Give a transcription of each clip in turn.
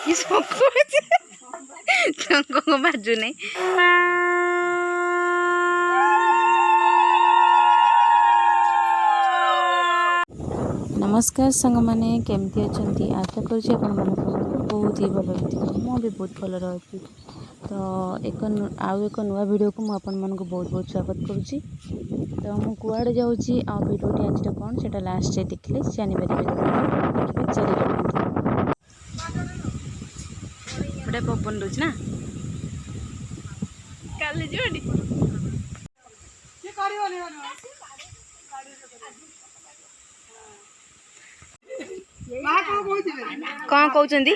ये शंख को बाजू नहीं। नमस्कार सांग मैंने केमती अच्छा आशा करुँच बहुत ही भल रही मुझे बहुत भल रही। तो आउ एक नुआ वीडियो को मुझे बहुत बहुत स्वागत करुँची। तो मु कुआड़े जाऊँगी आ वीडियोटी आज कौन से लास्ट देखिले जानीपर गोटे पवन रोच ना कौन कहते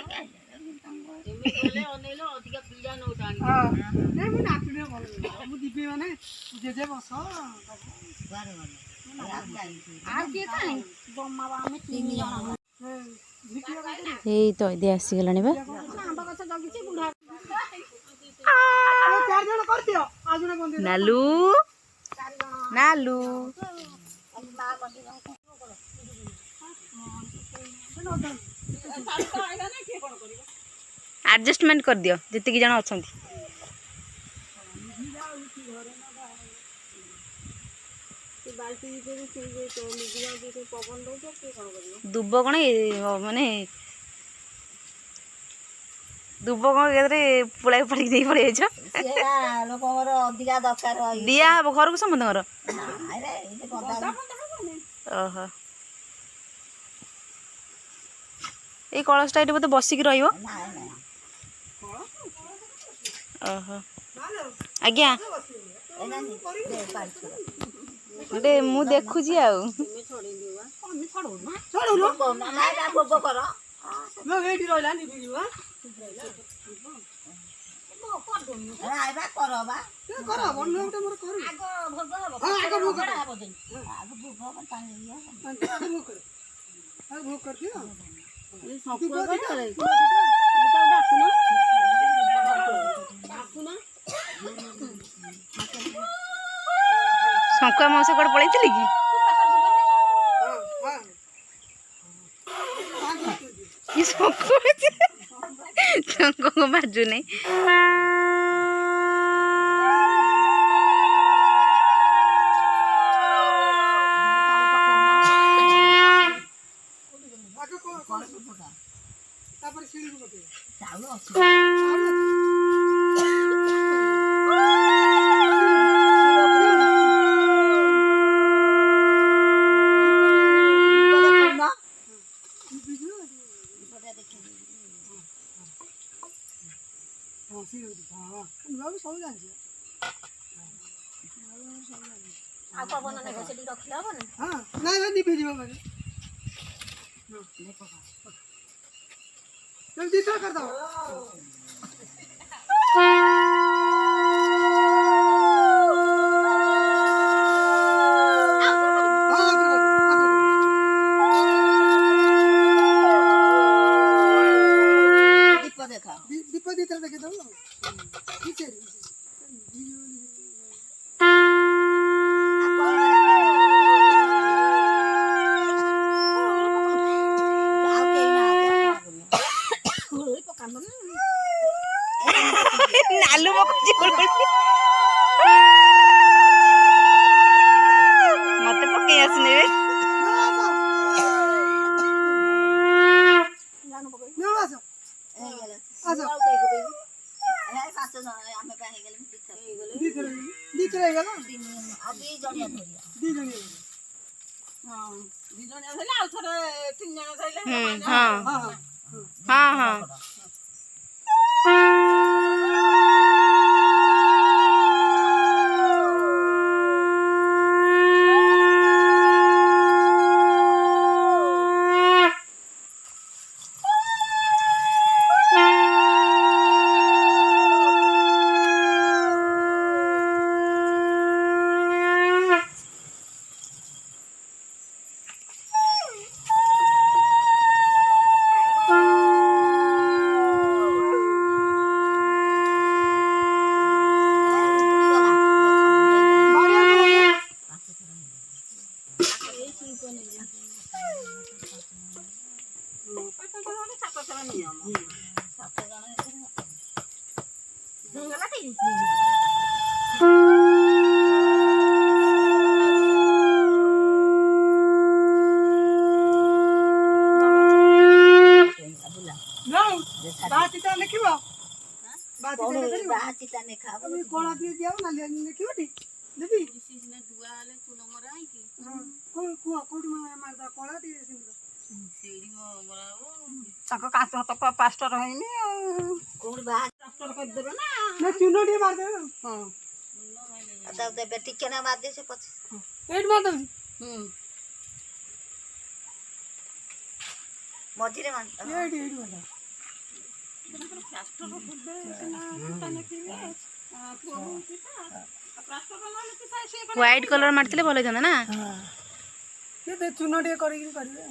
तो ये आसीगला नालू नालू एडजस्टमेंट कर दियो जितकी जन अच्छा दुब कौन माने दुब कौन पुलाई पड़ी दे पड़े दिया हम घर को समझ ओहो ये कलशटा ये बोलते बसिक रही आज्ञा गोटे मु देखुची शंकुआ मौसा कौन पलैती कि शंख को बाजू नहीं। नालू मत पकई आसने हाँ हाँ କାଶ ହାତ ପାଷ୍ଟର ହେଇନି ଚୁନ ଟିକେ ମାରିଦେବେ ଦେବେ ଟିକେ ନା ମାରିଦିଏ ସେ ପଛେ ଏଇଠି ମାରିଦେବି ମଝିରେ ଏଇଠି ଏଇଠି ମାରିଦେବେ ହ୍ୱାଇଟ୍ କଲର୍ ମାରିଥିଲେ ଭଲ ହେଇଥାନ୍ତା ନା। ଚୁନ ଟିକେ କରିକି କରିବେ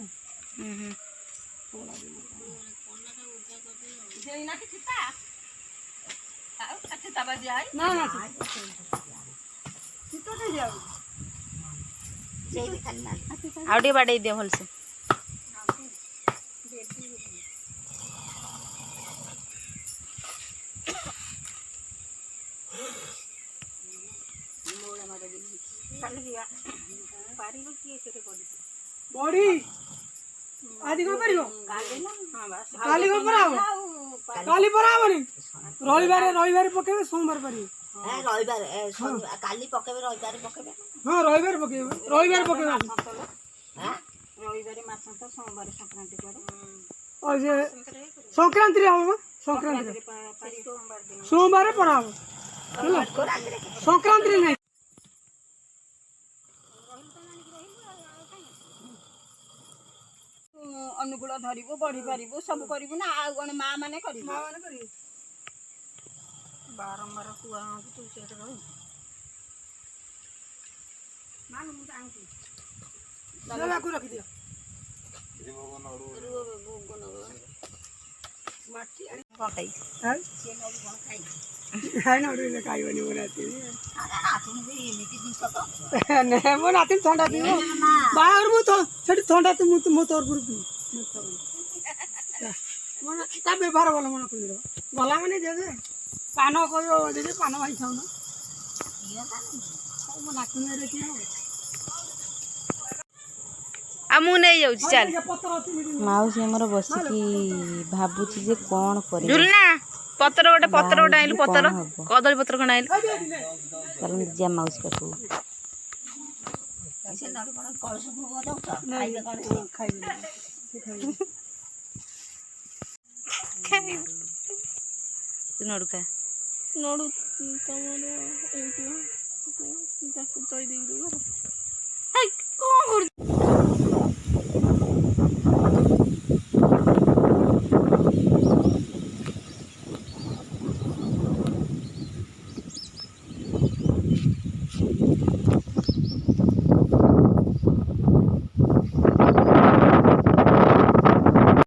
ଆଉ ଟିକେ ବାଡ଼େଇ ଦିଅ ଭଲସେ। ବଢି ଆଜି କଣ କରିବ କାଲି କଣ କରାହବ କାଲି ପରାହବନି ରବିବାର ପକେଇବେ ସୋମବାର ପାରିବେ ରବିବାର କାଲି ପକେଇବେ ରବିବାର ପକେଇବେ ହଁ ରବିବାର ପକେଇବେ ରବିବାରେ ମାସ ତ ସୋମବାର ସଂକ୍ରାନ୍ତି ପଡେ ସଂକ୍ରାନ୍ତିରେ ହବ ସଂକ୍ରାନ୍ତିରେ ସୋମବାର ପରାହବ ହେଲା ସଂକ୍ରାନ୍ତିରେ ନାହିଁ ଅନୁକୂଳ ଧରିବୁ ବଢି ପାରିବୁ ସବୁ କରିବୁ ନା ଆଉ କଣ ମା ମାନେ କରିବୁ ବାରମ୍ବାର କୁଆ ତୁ ସେଠି ରହିବୁ ରଖିଦିଅ ଖାଇବନି ମୋ ନାତି ଥଣ୍ଡା ପିଇବ ବାହାଘର ମୁଁ ସେଠି ଥଣ୍ଡା ମୋ ତରଫରୁ ପିଇବି ତା ବ୍ୟବହାର ଭଲ ମନେ କହିବ ଗଲା ମାନେ ଯେ ପାନ କହିବ ଯଦି ପାନ ଭାଇ ଖାଉନ ମୋ ନାତୁଣୀରେ କିଏ ହବ ଆଉ ମୁଁ ନେଇ ଯାଉଛି ଚାଲ। ମାଉସୀ ଆମର ବସିକି ଭାବୁଛି ଯେ କଣ କରିବ। ପତ୍ର ଗୋଟେ ଆଣିଲୁ ପତ୍ର କଦଳୀ ପତ୍ର କଣ ଆଣିଲୁ ଚାଲ ଯିବା ମାଉସୀ ପାଖକୁ। ତୁ ନଡୁ ଖା ନଡୁ ତମର ଏଇଠି ତାକୁ ତଇ ଦେଇଦେବୁ